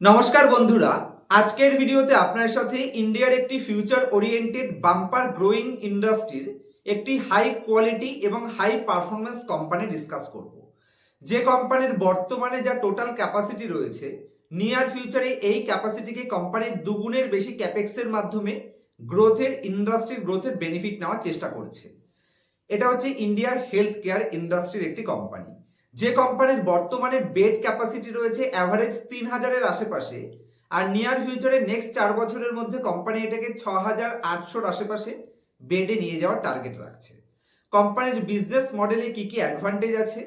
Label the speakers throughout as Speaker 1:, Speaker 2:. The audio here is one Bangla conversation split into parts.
Speaker 1: নমস্কার বন্ধুরা, আজকের ভিডিওতে আপনার সাথে ইন্ডিয়ার একটি ফিউচার ওরিয়েন্টেড বাম্পার গ্রোয়িং ইন্ডাস্ট্রির একটি হাই কোয়ালিটি এবং হাই পারফরমেন্স কোম্পানি ডিসকাস করব। যে কোম্পানির বর্তমানে যা টোটাল ক্যাপাসিটি রয়েছে, নিয়ার ফিউচারে এই ক্যাপাসিটিকে কোম্পানির দুগুণের বেশি ক্যাপেক্সের মাধ্যমে ইন্ডাস্ট্রির গ্রোথের বেনিফিট নেওয়ার চেষ্টা করছে। এটা হচ্ছে ইন্ডিয়ার হেলথ কেয়ার ইন্ডাস্ট্রির একটি কোম্পানি, যে কোম্পানির বর্তমানে বেড ক্যাপাসিটি রয়েছে অ্যাভারেজ ৩,০০০-এর আশেপাশে, আর নিয়ার ফিউচারে নেক্সট 4 বছরের মধ্যে কোম্পানি এটাকে 6,৮০০-র আশেপাশে বেডে নিয়ে যাওয়ার টার্গেট রাখছে। কোম্পানির বিজনেস মডেলে কি কি অ্যাডভান্টেজ আছে,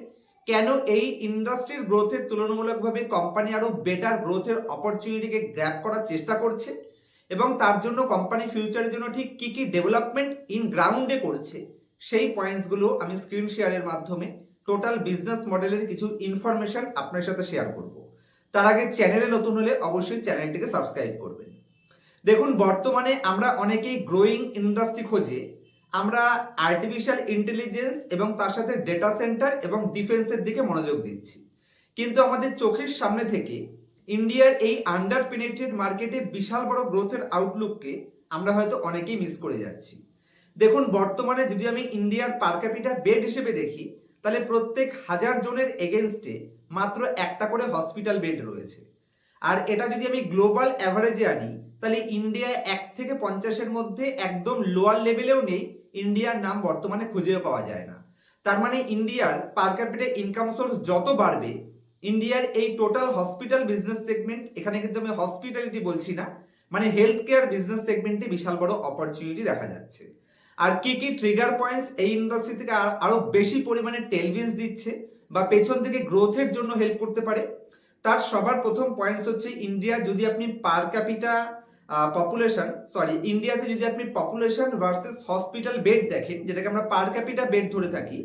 Speaker 1: কেন এই ইন্ডাস্ট্রির গ্রোথের তুলনামূলকভাবে কোম্পানি আরো বেটার গ্রোথের অপরচুনিটিকে গ্র্যাব করার চেষ্টা করছে, এবং তার জন্য কোম্পানি ফিউচারের জন্য ঠিক কি কি ডেভেলপমেন্ট ইন গ্রাউন্ডে করছে, সেই পয়েন্টসগুলো আমি স্ক্রিন শেয়ারের মাধ্যমে টোটাল বিজনেস মডেলের কিছু ইনফরমেশন আপনার সাথে শেয়ার করব। তার আগে চ্যানেলে নতুন হলে অবশ্যই চ্যানেলটিকে সাবস্ক্রাইব করবেন। দেখুন, বর্তমানে আমরা অনেকেই গ্রোয়িং ইন্ডাস্ট্রি খোঁজে আমরা আর্টিফিশিয়াল ইন্টেলিজেন্স এবং তার সাথে ডেটা সেন্টার এবং ডিফেন্সের দিকে মনোযোগ দিচ্ছি, কিন্তু আমাদের চোখের সামনে থেকে ইন্ডিয়ার এই আন্ডার পেনিট্রেটেড মার্কেটে বিশাল বড় গ্রোথের আউটলুককে আমরা হয়তো অনেকেই মিস করে যাচ্ছি। দেখুন, বর্তমানে যদি আমি ইন্ডিয়ার পার ক্যাপিটা বেড হিসেবে দেখি, তাহলে প্রত্যেক 1000 জনের এগেনস্টে মাত্র একটা করে হসপিটাল বেড রয়েছে। আর এটা যদি আমি গ্লোবাল অ্যাভারেজে আনি, তাহলে ইন্ডিয়া 1 থেকে 50-এর মধ্যে একদম লোয়ার লেভেলেও নেই, ইন্ডিয়ার নাম বর্তমানে খুঁজেও পাওয়া যায় না। তার মানে ইন্ডিয়ার পার ক্যাপিটা ইনকাম সোর্স যত বাড়বে, ইন্ডিয়ার এই টোটাল হসপিটাল বিজনেস সেগমেন্ট, এখানে কিন্তু আমি হসপিটালিটি বলছি না, মানে হেলথ কেয়ার বিজনেস সেগমেন্টে বিশাল বড় অপরচুনিটি দেখা যাচ্ছে। আর কি কি ট্রিগার পয়েন্টস এই ইন্ডাস্ট্রি থেকে আরো বেশি পরিমাণে টেলউইন্ডস দিচ্ছে বা পেছন থেকে গ্রোথের জন্য হেল্প করতে পারে, তার সবার প্রথম পয়েন্টস হচ্ছে ইন্ডিয়া যদি আপনি পার ক্যাপিটা ইন্ডিয়াতে যদি আপনি পপুলেশন ভার্সেস হসপিটাল বেড দেখেন, যেটাকে আমরা পার ক্যাপিটা বেড ধরে থাকি,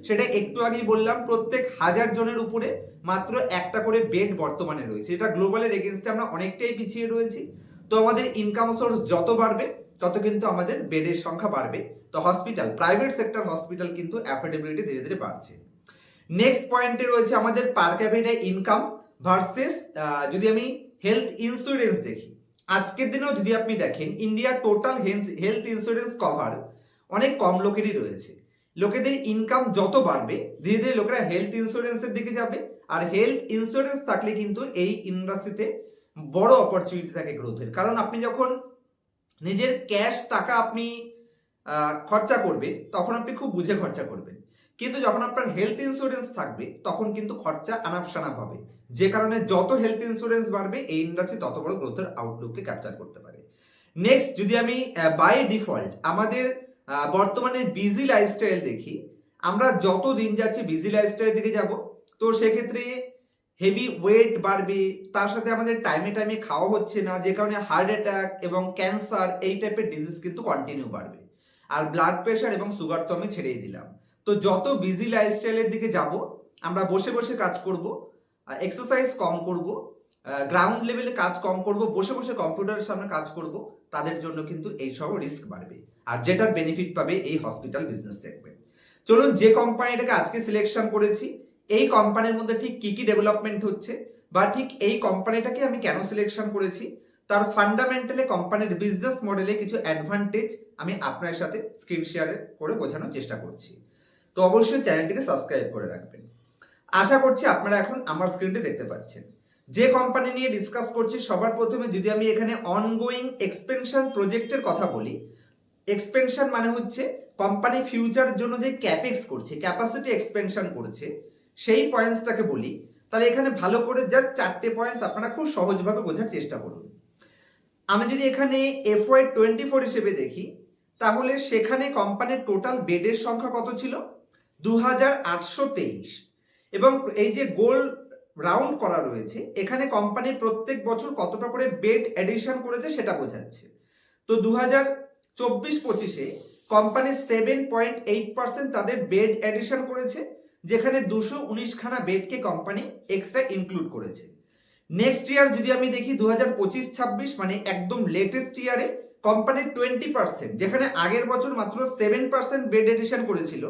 Speaker 1: সেটা একটু আগেই বললাম প্রত্যেক 1000 জনের উপরে মাত্র একটা করে বেড বর্তমানে রয়েছে। এটা গ্লোবালের এগেনস্টে আমরা অনেকটাই পিছিয়ে রয়েছি। তো আমাদের ইনকাম সোর্স যত বাড়বে তত কিন্তু আমাদের বেডের সংখ্যা বাড়বে। তো হসপিটাল, প্রাইভেট সেক্টর হসপিটাল কিন্তু অ্যাফোর্ডেবিলিটি ধীরে ধীরে বাড়ছে। নেক্সট পয়েন্টে রয়েছে আমাদের পার ক্যাপিটা ইনকাম ভার্সেস যদি আমি হেলথ ইন্স্যুরেন্স দেখি, আজকের দিনেও যদি আপনি দেখেন ইন্ডিয়ার টোটাল হেলথ ইন্স্যুরেন্স কভার অনেক কম লোকেরই রয়েছে। লোকেদের ইনকাম যত বাড়বে ধীরে ধীরে লোকেরা হেলথ ইন্স্যুরেন্সের দিকে যাবে, আর হেলথ ইন্স্যুরেন্স থাকলে কিন্তু এই ইন্ডাস্ট্রিতে বড় অপরচুনিটি থাকে গ্রোথের। কারণ আপনি যখন নিজের ক্যাশ টাকা আপনি খরচা করবে, তখন আপনি খুব বুঝে খরচা করবেন, কিন্তু যখন আপনার হেলথ ইন্স্যুরেন্স থাকবে তখন কিন্তু খরচা আনাপ হবে, যে কারণে যত হেলথ ইন্স্যুরেন্স বাড়বে এই ইন্ডাস্ট্রি তত বড় গ্রোথের আউটলুককে ক্যাপচার করতে পারে। নেক্সট যদি আমি বাই ডিফল্ট আমাদের বর্তমানে বিজি লাইফস্টাইল দেখি, আমরা যত দিন যাচ্ছি বিজি লাইফস্টাইল দিকে যাব, তো সেক্ষেত্রে হেভি ওয়েট বাড়বে, তার সাথে আমাদের টাইমে টাইমে খাওয়া হচ্ছে না, যে কারণে হার্ট অ্যাটাক এবং ক্যান্সার এই টাইপের ডিজিজ কিন্তু কন্টিনিউ বাড়বে। আর ব্লাড প্রেশার এবং সুগার তো আমি ছেড়েই দিলাম। তো যত বিজি লাইফস্টাইলের দিকে যাব, আমরা বসে বসে কাজ করব, এক্সারসাইজ কম করব, গ্রাউন্ড লেভেলে কাজ কম করব, বসে বসে কম্পিউটারের সামনে কাজ করব, তাদের জন্য কিন্তু এই সব রিস্ক বাড়বে, আর যেটার বেনিফিট পাবে এই হসপিটাল বিজনেস সেগমেন্ট। চলুন, যে কোম্পানিটাকে আজকে সিলেকশন করেছি, এই কোম্পানির মধ্যে ঠিক কি কি ডেভেলপমেন্ট হচ্ছে, বা ঠিক এই কোম্পানিটাকে আমি কেন সিলেকশন করেছি, তার ফান্ডামেন্টালে কোম্পানির বিজনেস মডেলে কিছু অ্যাডভান্টেজ আমি আপনার সাথে স্ক্রিন শেয়ার করে বোঝানোর চেষ্টা করছি। তো অবশ্যই চ্যানেলটিকে সাবস্ক্রাইব করে রাখবেন। আশা করছি আপনারা এখন আমার স্ক্রিনটি দেখতে পাচ্ছেন। যে কোম্পানি নিয়ে ডিসকাস করছি, সবার প্রথমে যদি আমি এখানে অনগোয়িং এক্সপেনশন প্রজেক্টের কথা বলি, এক্সপেনশন মানে হচ্ছে কোম্পানি ফিউচারের জন্য যে ক্যাপেক্স করছে, ক্যাপাসিটি এক্সপেনশন করছে, সেই পয়েন্টসটাকে বলি, তাহলে এখানে ভালো করে জাস্ট 4টে পয়েন্টস আপনারা খুব সহজভাবে বোঝার চেষ্টা করুন। আমি যদি এখানে FY24 হিসেবে দেখি, তাহলে সেখানে কোম্পানির টোটাল বেডের সংখ্যা কত ছিল? 2823। এবং এই যে গোল রাউন্ড করা রয়েছে, এখানে কোম্পানি প্রত্যেক বছর কতটা করে বেড এডিশন করেছে সেটা বোঝাচ্ছে। তো 2024-25-এ কোম্পানি 7.8% তাদের বেড এডিশন করেছে, যেখানে 219খানা বেডকে কোম্পানি এক্সট্রা ইনক্লুড করেছে। নেক্সট ইয়ার যদি আমি দেখি 2025-26, মানে একদম লেটেস্ট ইয়ারে কোম্পানির 20%, যেখানে আগের বছর মাত্র 7% বেড এডিশন করেছিল,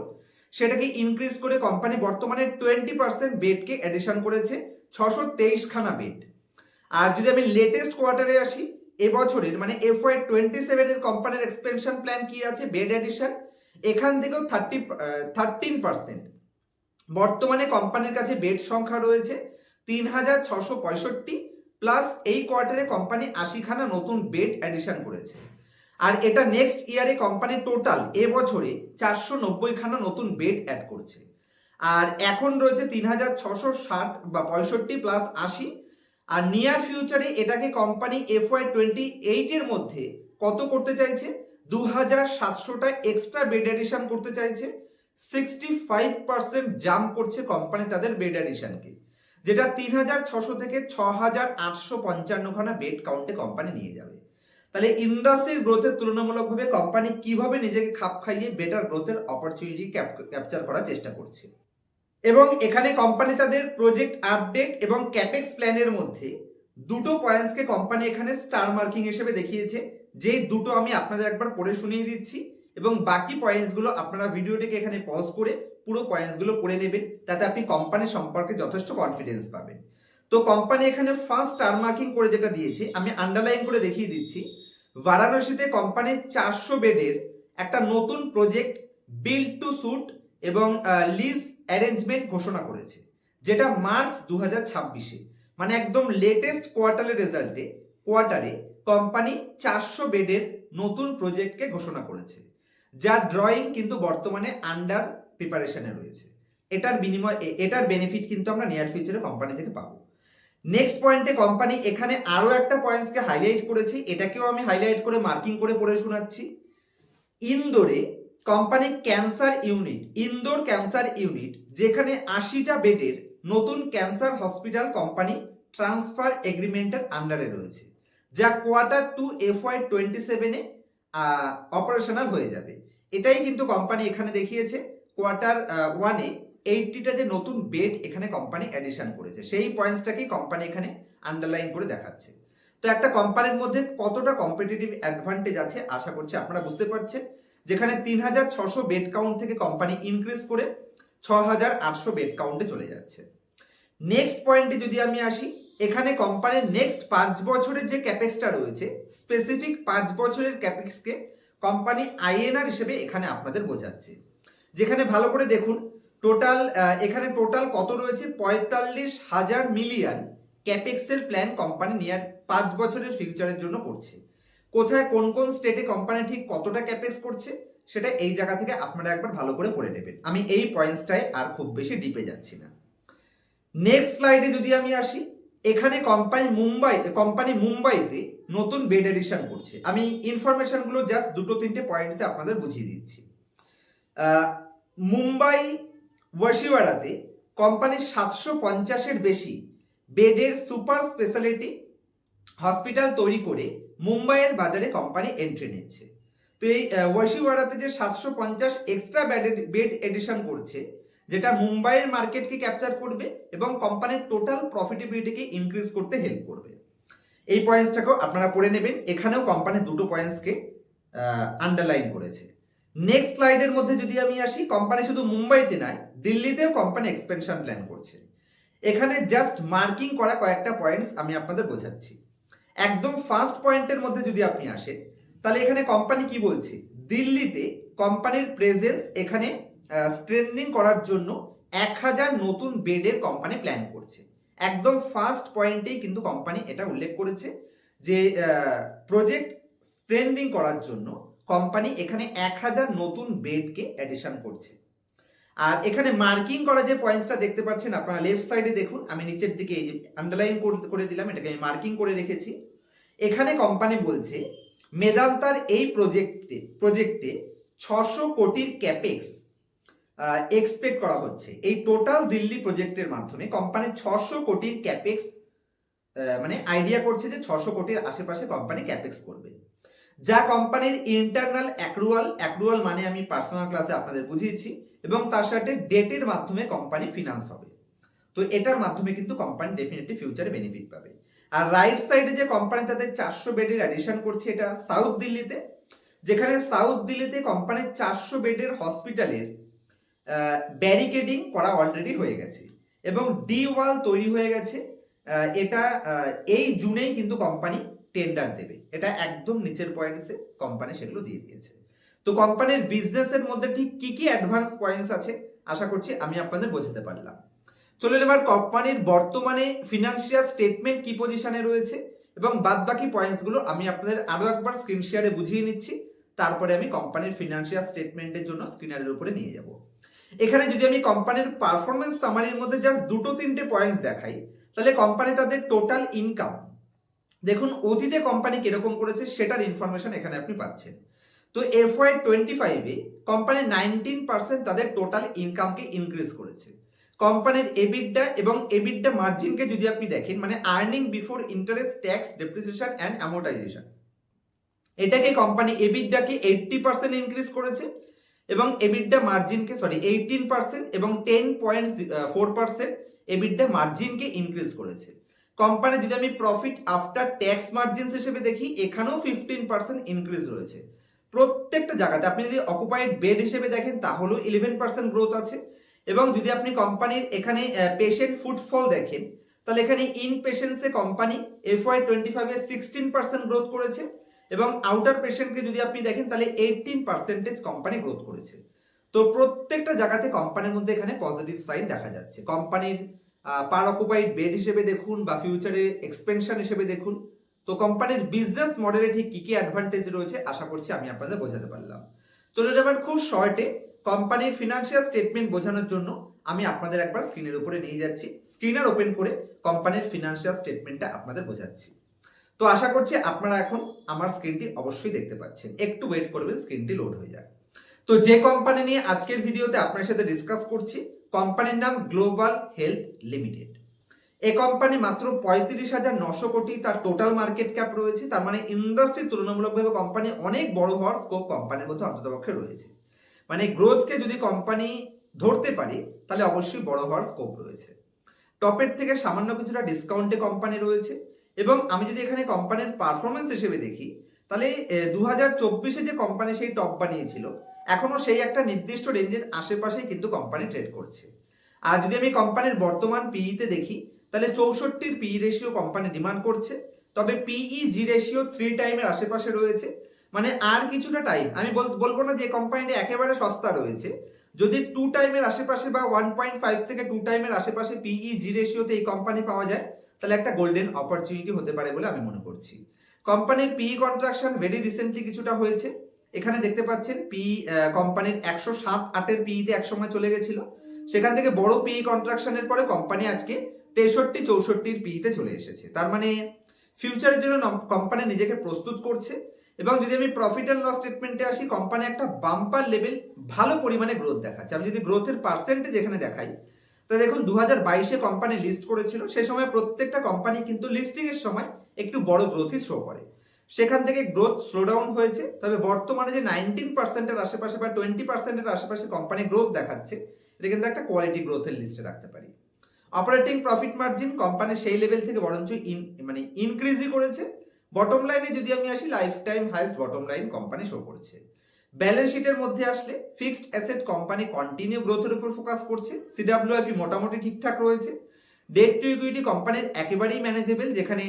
Speaker 1: সেটাকে ইনক্রিজ করে কোম্পানি বর্তমানে 20% বেডকে এডিশন করেছে, 623খানা বেড। আর যদি আমি লেটেস্ট কোয়ার্টারে আসি, এবছরের মানে FY27 এর কোম্পানির এক্সপেনশন প্ল্যান কি আছে, বেড এডিশন, এখান থেকেও 13%। বর্তমানে কোম্পানির কাছে বেড সংখ্যা রয়েছে 3665, প্লাস এই কোয়ার্টারে কোম্পানি 80খানা নতুন বেড অ্যাডিশন করেছে। আর এটা নেক্সট ইয়ারে কোম্পানি টোটাল এবছরে 490খানা নতুন বেড অ্যাড করছে। আর এখন রয়েছে 3660 বা 65 প্লাস 80। আর নিয়ার ফিউচারে এটাকে কোম্পানি FY28 এর মধ্যে কত করতে চাইছে, 2700টা এক্সট্রা বেড এডিশন করতে চাইছে। 65% জাম্প করছে কোম্পানি তাদের বেড এডিশনকে, যেটা 3600 থেকে 6855খানা বেড কাউন্টে কোম্পানি নিয়ে যাবে। তাহলে ইন্ডাস্ট্রির গ্রোথের তুলনামূলকভাবে কোম্পানি কিভাবে নিজেকে খাপ খাইয়ে বেটার গ্রোথের অপরচুনিটি ক্যাপচার করার চেষ্টা করছে। এবং এখানে কোম্পানি তাদের প্রজেক্ট আপডেট এবং ক্যাপেক্স প্ল্যানের মধ্যে দুটো পয়েন্টসকে কোম্পানি এখানে স্টার মার্কিং হিসেবে দেখিয়েছে, যে দুটো আমি আপনাদের একবার পড়ে শুনিয়ে দিচ্ছি, এবং বাকি পয়েন্টসগুলো আপনারা ভিডিওটিকে এখানে পজ করে পুরো পয়েন্টসগুলো পড়ে নেবেন, তাতে আপনি কোম্পানি সম্পর্কে যথেষ্ট কনফিডেন্স পাবেন। তো কোম্পানি এখানে ফার্স্ট স্টার মার্কিং করে যেটা দিয়েছে আমি আন্ডারলাইন করে দেখিয়ে দিচ্ছি। বারাণসীতে কোম্পানির 400 বেডের একটা নতুন প্রজেক্ট বিল্ড টু স্যুট এবং লিজ অ্যারেঞ্জমেন্ট ঘোষণা করেছে, যেটা মার্চ 2026-এ মানে একদম লেটেস্ট কোয়ার্টারে কোম্পানি 400 বেডের নতুন প্রজেক্টকে ঘোষণা করেছে, যার ড্রয়িং কিন্তু বর্তমানে আন্ডার প্রিপারেশনে রয়েছে। এটার বেনিফিট কিন্তু আমরা নিয়ার ফিউচারে কোম্পানি থেকে পাবো। নেক্সট পয়েন্টে কোম্পানি এখানে আরো একটা পয়েন্টসকে হাইলাইট করেছে, এটাকেও আমি হাইলাইট করে মার্কিং করে পড়ে শোনাচ্ছি। ইন্দোরে কোম্পানি ইন্দোর ক্যান্সার ইউনিট, যেখানে 80টা বেডের নতুন ক্যান্সার হসপিটাল কোম্পানি ট্রান্সফার এগ্রিমেন্টের আন্ডারে রয়েছে, যা Q2 FY27-এ অপারেশনাল হয়ে যাবে। এটাই কিন্তু কোম্পানি এখানে দেখিয়েছে। Q1-এ 80টা যে নতুন বেড এখানে কোম্পানি অ্যাডিশন করেছে, সেই পয়েন্টসটাকেই কোম্পানি এখানে আন্ডারলাইন করে দেখাচ্ছে। তো একটা কোম্পানির মধ্যে কতটা কম্পিটিটিভ অ্যাডভান্টেজ আছে আশা করছি আপনারা বুঝতে পারছেন, যেখানে 3600 বেড কাউন্ট থেকে কোম্পানি ইনক্রিজ করে 6800 বেড কাউন্টে চলে যাচ্ছে। নেক্সট পয়েন্টে যদি আমি আসি, এখানে কোম্পানির নেক্সট 5 বছরের যে ক্যাপেক্সটা রয়েছে, স্পেসিফিক 5 বছরের ক্যাপেক্সকে কোম্পানি INR হিসেবে এখানে আপনাদের বোঝাচ্ছে, যেখানে ভালো করে দেখুন এখানে টোটাল কত রয়েছে, 45,000 মিলিয়ন ক্যাপেক্সের প্ল্যান কোম্পানি নিয়ার 5 বছরের ফিউচারের জন্য করছে। কোথায় কোন কোন স্টেটে কোম্পানি ঠিক কতটা ক্যাপেক্স করছে সেটা এই জায়গা থেকে আপনারা একবার ভালো করে পড়ে নেবেন। আমি এই পয়েন্টসটায় আর খুব বেশি ডিপে যাচ্ছি না। নেক্সট স্লাইডে যদি আমি আসি, এখানে কোম্পানি মুম্বাইতে নতুন বেড এডিশন করছে। আমি ইনফরমেশনগুলো জাস্ট 2-3টে পয়েন্টসে আপনাদের বুঝিয়ে দিচ্ছি। মুম্বাই ওয়াশিওয়াড়াতে কোম্পানির 750-এর বেশি বেডের সুপার স্পেশালিটি হসপিটাল তৈরি করে মুম্বাইয়ের বাজারে কোম্পানি এন্ট্রি নিচ্ছে। তো এই ওয়াশিওয়াড়াতে যে 750 এক্সট্রা বেড এডিশন করছে, যেটা মুম্বাইয়ের মার্কেটকে ক্যাপচার করবে এবং কোম্পানির টোটাল প্রফিটেবিলিটিকে ইনক্রিজ করতে হেল্প করবে। এই পয়েন্টসটাকেও আপনারা পড়ে নেবেন। এখানেও কোম্পানি দুটো পয়েন্টসকে আন্ডারলাইন করেছে। নেক্সট স্লাইডের মধ্যে যদি আমি আসি, কোম্পানি শুধু মুম্বাইতে নয়, দিল্লিতেও কোম্পানি এক্সপেনশন প্ল্যান করছে। এখানে জাস্ট মার্কিং করা কয়েকটা পয়েন্টস আমি আপনাদের বোঝাচ্ছি। একদম ফার্স্ট পয়েন্টের মধ্যে যদি আপনি আসেন, তাহলে এখানে কোম্পানি কি বলছে, দিল্লিতে কোম্পানির প্রেজেন্স এখানে স্ট্রেন্থেনিং করার জন্য 1000 নতুন বেডের কোম্পানি প্ল্যান করছে। একদম ফার্স্ট পয়েন্টেই কিন্তু কোম্পানি এটা উল্লেখ করেছে যে প্রজেক্ট স্ট্রেন্থেনিং করার জন্য কোম্পানি এখানে 1000 নতুন বেডকে অ্যাডিশন করছে। আর এখানে মার্কিং করা যে পয়েন্টসটা দেখতে পাচ্ছেন আপনারা লেফট সাইডে দেখুন, আমি নিচের দিকে এই যে আন্ডারলাইন করে দিলাম, এটাকে আমি মার্কিং করে রেখেছি। এখানে কোম্পানি বলছে মেদান্তার এই প্রজেক্টে 600 কোটির ক্যাপেক্স এক্সপেক্ট করা হচ্ছে। এই টোটাল দিল্লি প্রজেক্টের মাধ্যমে কোম্পানি 600 কোটির ক্যাপেক্স মানে আইডিয়া করছে যে 600 কোটির আশেপাশে কোম্পানি ক্যাপেক্স করবে, যা কোম্পানির ইন্টারনাল অ্যাক্রুয়াল মানে আমি পার্সোনাল ক্লাসে আপনাদের বুঝিয়েছি, এবং তার সাথে ডেটের মাধ্যমে কোম্পানি ফিনান্স হবে। তো এটার মাধ্যমে কিন্তু কোম্পানি ডেফিনেটলি ফিউচারে বেনিফিট পাবে। আর রাইট সাইডে যে কোম্পানি তাদের 400 বেডের অ্যাডিশন করছে, এটা সাউথ দিল্লিতে, যেখানে সাউথ দিল্লিতে কোম্পানির 400 বেডের হসপিটালের ব্যারিকেডিং করা অলরেডি হয়ে গেছে এবং ডি ওয়াল তৈরি হয়ে গেছে, এটা এই জুনেই কিন্তু কোম্পানি টেন্ডার দেবে, এটা একদম নিচের পয়েন্টসে কোম্পানি সেগুলো দিয়ে দিয়েছে। তো কোম্পানির বিজনেসের মধ্যে ঠিক কি কি অ্যাডভান্স পয়েন্টস আছে আশা করছি আমি আপনাদের বোঝাতে পারলাম। চলুন এবার কোম্পানির বর্তমানে ফিনান্সিয়াল স্টেটমেন্ট কি পজিশনে রয়েছে এবং বাদ বাকি পয়েন্টসগুলো আমি আপনাদের আরো একবার স্ক্রিন শেয়ারে বুঝিয়ে নিচ্ছি, তারপরে আমি কোম্পানির ফিনান্সিয়াল স্টেটমেন্টের জন্য স্ক্রিনারের উপরে নিয়ে যাব। এখানে যদি আমি কোম্পানির পারফরমেন্স সামারির মধ্যে জাস্ট দুটো তিনটে পয়েন্টস দেখাই, তাহলে কোম্পানি তাদের টোটাল ইনকাম দেখুন অতীতে কোম্পানি কিরকম করেছে সেটার ইনফরমেশন এখানে আপনি পাচ্ছেন। তো FY25-এ কোম্পানি 19% তাদের টোটাল ইনকামকে ইনক্রিজ করেছে। কোম্পানির এবিডা এবং এবিডা মার্জিনকে যদি আপনি দেখেন, মানে earning before interest, tax, depreciation and amortisation, এটাকে কোম্পানি এবিডাকে 80% ইনক্রিজ করেছে এবং এবিডা মার্জিনকে 18% এবং 10.4% এবিডা মার্জিনকে ইনক্রিজ করেছে। কোম্পানি যদি আমি প্রফিট আফটার ট্যাক্স মার্জিনস হিসেবে দেখি, এখানেও 15% ইনক্রিজ রয়েছে। প্রত্যেকটা জায়গাতে আপনি যদি অকুপাইড বেড হিসেবে দেখেন তাহলেও 11% গ্রোথ আছে, এবং যদি আপনি কোম্পানির এখানে পেশেন্ট ফুটফল দেখেন তাহলে এখানে ইন পেশেন্টসে কোম্পানি FY25-এ 16% গ্রোথ করেছে এবং আউটার পেশেন্টকে যদি আপনি দেখেন তাহলে 18% কোম্পানি গ্রোথ করেছে। তো প্রত্যেকটা জায়গাতে কোম্পানির মধ্যে এখানে পজিটিভ সাইন দেখা যাচ্ছে। কোম্পানির পার অকুপাইড বেড হিসেবে দেখুন বা ফিউচারে এক্সপেনশন হিসেবে দেখুন, তো কোম্পানির বিজনেস মডেলে ঠিক কি কি অ্যাডভান্টেজ রয়েছে আশা করছি আমি আপনাদের বোঝাতে পারলাম। চলুন এবার খুব শর্টে কোম্পানির ফিনান্সিয়াল স্টেটমেন্ট বোঝানোর জন্য আমি আপনাদের একবার স্ক্রিনের উপরে নিয়ে যাচ্ছি, স্ক্রিনার ওপেন করে কোম্পানির ফিনান্সিয়াল স্টেটমেন্টটা আপনাদের বোঝাচ্ছি। তো আশা করছি আপনারা এখন আমার স্ক্রিনটি অবশ্যই দেখতে পাচ্ছেন, একটু ওয়েট করবেন স্ক্রিনটি লোড হয়ে যাক। তো যে কোম্পানি নিয়ে আজকের ভিডিওতে আপনার সাথে ডিসকাস করছি, কোম্পানির নাম গ্লোবাল হেলথ লিমিটেড। এই কোম্পানি মাত্র 35,900 কোটি তার টোটাল মার্কেট ক্যাপ রয়েছে, তার মানে ইন্ডাস্ট্রির তুলনামূলকভাবে কোম্পানি অনেক বড় হওয়ার স্কোপ কোম্পানির মধ্যে অন্ততপক্ষে রয়েছে। মানে গ্রোথকে যদি কোম্পানি ধরতে পারে তাহলে অবশ্যই বড় হওয়ার স্কোপ রয়েছে। টপের থেকে সামান্য কিছুটা ডিসকাউন্টে কোম্পানি রয়েছে, এবং আমি যদি এখানে কোম্পানির পারফরমেন্স হিসেবে দেখি তাহলে 2024-এ যে কোম্পানি সেই টপ বানিয়েছিল এখনো সেই একটা নির্দিষ্ট রেঞ্জের আশেপাশেই কিন্তু কোম্পানি ট্রেড করছে। আর যদি আমি কোম্পানির বর্তমান পিইতে দেখি তাহলে 64-র পিই রেশিও কোম্পানি ডিমান্ড করছে, তবে পিই জি রেশিও 3 টাইমের আশেপাশে রয়েছে। মানে আর কিছুটা টাইম, আমি বলবো না যে কোম্পানিটা একেবারে সস্তা রয়েছে, যদি 2 টাইমের আশেপাশে বা 1.5 থেকে 2 টাইমের আশেপাশে পিই জি রেশিওতে এই কোম্পানি পাওয়া যায় তাহলে একটা গোল্ডেন অপরচুনিটি হতে পারে বলে আমি মনে করছি। কোম্পানির পিই কন্ট্রাকশন ভেরি রিসেন্টলি কিছুটা হয়েছে, এখানে দেখতে পাচ্ছেন পিই কোম্পানির 107-8-এর পিইতে একসময় চলে গেছিল, সেখান থেকে বড় পিই কন্ট্রাকশনের পরে কোম্পানি আজকে 63-64-র পিইতে চলে এসেছে। তার মানে ফিউচারের জন্য কোম্পানি নিজেকে প্রস্তুত করছে। এবং যদি আমি প্রফিট অ্যান্ড লস স্টেটমেন্টে আসি, কোম্পানি একটা বাম্পার লেভেল ভালো পরিমাণে গ্রোথ দেখাচ্ছে। আমি যদি গ্রোথের পার্সেন্টেজ এখানে দেখাই তাহলে দেখুন 2022-এ কোম্পানি লিস্ট করেছিল, সেই সময় প্রত্যেকটা কোম্পানি কিন্তু লিস্টিং এর সময় একটু বড় গ্রোথই শো করে, সেখান থেকে গ্রোথ স্লো ডাউন হয়েছে। তবে বর্তমানে যে 19%-এর আশেপাশে বা 20%-এর আশেপাশে কোম্পানি গ্রোথ দেখাচ্ছে, এটা কিন্তু একটা কোয়ালিটি গ্রোথের লিস্টে রাখতে পারি। অপারেটিং প্রফিট মার্জিন কোম্পানি সেই লেভেল থেকে বরঞ্চ ইনক্রিজই করেছে। বটম লাইনে যদি আমি আসি, life time highest bottom line company show করছে। ব্যালেন্স শিটের মধ্যে আসলে ফিক্সড অ্যাসেট কোম্পানি কন্টিনিউ গ্রোথের উপর ফোকাস করছে, সিডব্লিউআইপি মোটামুটি ঠিকঠাক রয়েছে। ডেট টু ইকুইটি কোম্পানির একেবারেই ম্যানেজেবল, যেখানে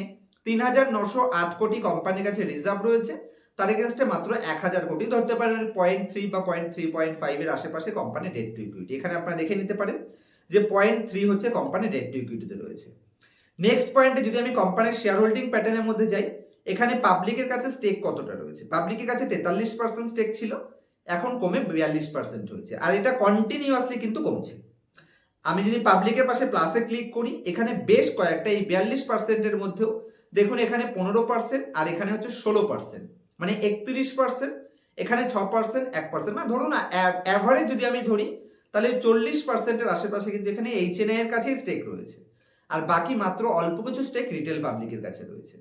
Speaker 1: 3,908 কোটি কোম্পানির কাছে রিজার্ভ রয়েছে, তার এগেনস্টে মাত্র 1,000 কোটি ধরতে পারেন 0.3 বা 0.3, 0.5 এর আশেপাশে কোম্পানি ডেট টু ইকুইটি। এখানে আপনারা দেখে নিতে পারেন যে 0.3 হচ্ছে কোম্পানি ডেট টু ইকুইটিতে রয়েছে। নেক্সট পয়েন্টে যদি আমি কোম্পানির শেয়ার হোল্ডিং প্যাটার্নের মধ্যে যাই, এখানে পাবলিকের কাছে স্টেক কতটা রয়েছে, পাবলিকের কাছে 43% স্টেক ছিল, এখন কমে 42% হয়েছে, আর এটা কন্টিনিউয়াসলি কিন্তু কমছে। আমি যদি পাবলিকের পাশে প্লাসে ক্লিক করি, এখানে বেশ কয়েকটা এই 42%-এর মধ্যেও দেখুন এখানে 15% আর এখানে হচ্ছে 16%, মানে 31%, এখানে 6%, 1%, মানে ধরুন না অ্যাভারেজ যদি আমি ধরি তাহলে 40%-এর আশেপাশে কিন্তু এখানে HNI এর কাছেই স্টেক রয়েছে, আর বাকি মাত্র অল্প কিছু স্টেক রিটেল পাবলিকের কাছে রয়েছে।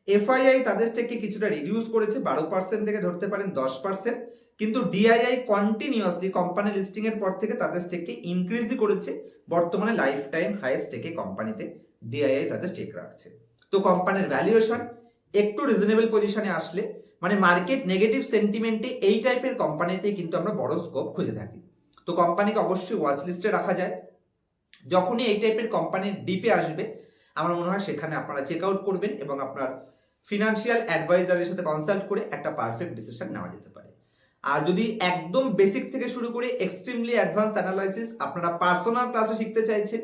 Speaker 1: FII তাদের স্টেককে কিছুটা রিডিউস করেছে 12% থেকে ধরতে পারেন 10%, কিন্তু DII কন্টিনিউয়াসলি কোম্পানি লিস্টিং এর পর থেকে তাদের স্টেককে ইনক্রিজই করেছে। বর্তমানে লাইফ টাইম হাইয়েস্ট স্টেকে কোম্পানিতে DII তাদের স্টেক রাখছে। তো কোম্পানির ভ্যালুয়েশন একটু রিজনেবল পজিশনে আসলে, মানে মার্কেট নেগেটিভ সেন্টিমেন্টে এই টাইপের কোম্পানিতে কিন্তু আমরা বড় স্কোপ খুঁজে থাকি। তো কোম্পানিকে অবশ্যই ওয়াচ লিস্টে রাখা যায়। যখনই এই টাইপের কোম্পানির ডিপে আসবে আমার মনে হয় সেখানে আপনারা চেক আউট করবেন এবং আপনার ফিনান্সিয়াল অ্যাডভাইজারের সাথে কনসাল্ট করে একটা পারফেক্ট ডিসিশন নেওয়া যেতে পারে। আর যদি একদম বেসিক থেকে শুরু করে এক্সট্রিমলি অ্যাডভান্স অ্যানালাইসিস আপনারা পার্সোনাল ক্লাসে শিখতে চাইছেন,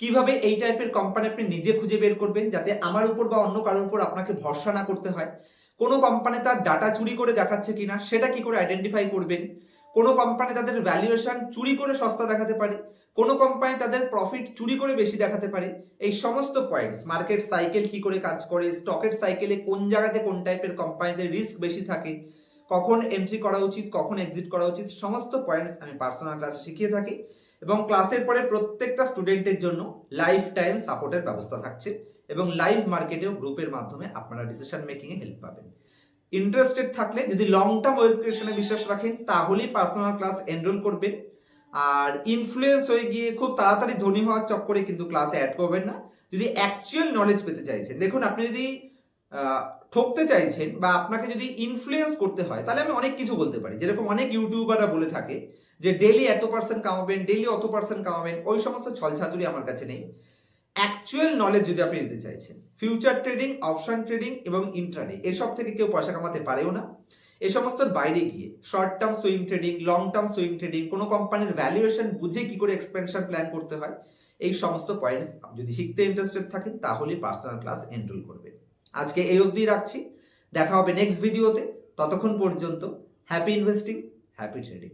Speaker 1: কিভাবে এই টাইপের কোম্পানি আপনি নিজে খুঁজে বের করবেন যাতে আমার উপর বা অন্য কারোর উপর আপনাকে ভরসা না করতে হয়, কোনো কোম্পানি তার ডাটা চুরি করে দেখাচ্ছে কিনা সেটা কি করে আইডেন্টিফাই করবেন, কোনো কোম্পানি তাদের ভ্যালুয়েশন চুরি করে সস্তা দেখাতে পারে, কোনো কোম্পানি তাদের প্রফিট চুরি করে বেশি দেখাতে পারে, এই সমস্ত পয়েন্টস, মার্কেট সাইকেল কি করে কাজ করে, স্টকের সাইকেলে কোন জায়গাতে কোন টাইপের কোম্পানিদের রিস্ক বেশি থাকে, কখন এন্ট্রি করা উচিত কখন এক্সিট করা উচিত, সমস্ত পয়েন্টস আমি পার্সোনাল ক্লাসে শিখিয়ে থাকি এবং ক্লাসের পরে প্রত্যেকটা স্টুডেন্টের জন্য লাইফ টাইম সাপোর্টের ব্যবস্থা থাকছে এবং লাইভ মার্কেটেও গ্রুপের মাধ্যমে আপনারা ডিসিশন মেকিং এ হেল্প পাবেন। ইন্টারেস্টেড থাকলে যদি লং টার্ম ওয়েলথ ক্রিয়েশনে বিশ্বাস রাখেন তাহলেই পার্সোনাল ক্লাস এনরোল করবেন। আর ইনফ্লুয়েন্স হয়ে গিয়ে খুব তাড়াতাড়ি ধনী হওয়ার চক্করে কিন্তু ক্লাসে অ্যাড করবেন না। যদি অ্যাকচুয়াল নলেজ পেতে চাইছেন, দেখুন আপনি যদি ঠকতে চাইছেন বা আপনাকে যদি ইনফ্লুয়েন্স করতে হয় তাহলে আমি অনেক কিছু বলতে পারি, যেরকম অনেক ইউটিউবাররা বলে থাকে যে ডেলি এত পার্সেন্ট কামাবেন, ডেলি অত পার্সেন্ট কামাবেন, ওই সমস্ত ছলছাতুরি আমার কাছে নেই। অ্যাকচুয়াল নলেজ যদি আপনি নিতে চাইছেন, ফিউচার ট্রেডিং, অপশন ট্রেডিং এবং ইন্ট্রাডে এসব থেকে কেউ পয়সা কামাতে পারেও না। এই সমস্ত বাইরে গিয়ে short term swing trading, long term swing trading, কোনো কোম্পানির ভ্যালুয়েশন বুঝে কি করে এক্সপেনশন প্ল্যান করতে হয়, এই সমস্ত পয়েন্টস যদি শিখতে ইন্টারেস্টেড থাকেন তাহলে পার্সোনাল ক্লাস এনরোল করবেন। আজকে এই অবধি রাখছি, দেখা হবে নেক্সট ভিডিওতে। ততক্ষণ পর্যন্ত হ্যাপি ইনভেস্টিং, হ্যাপি ট্রেডিং।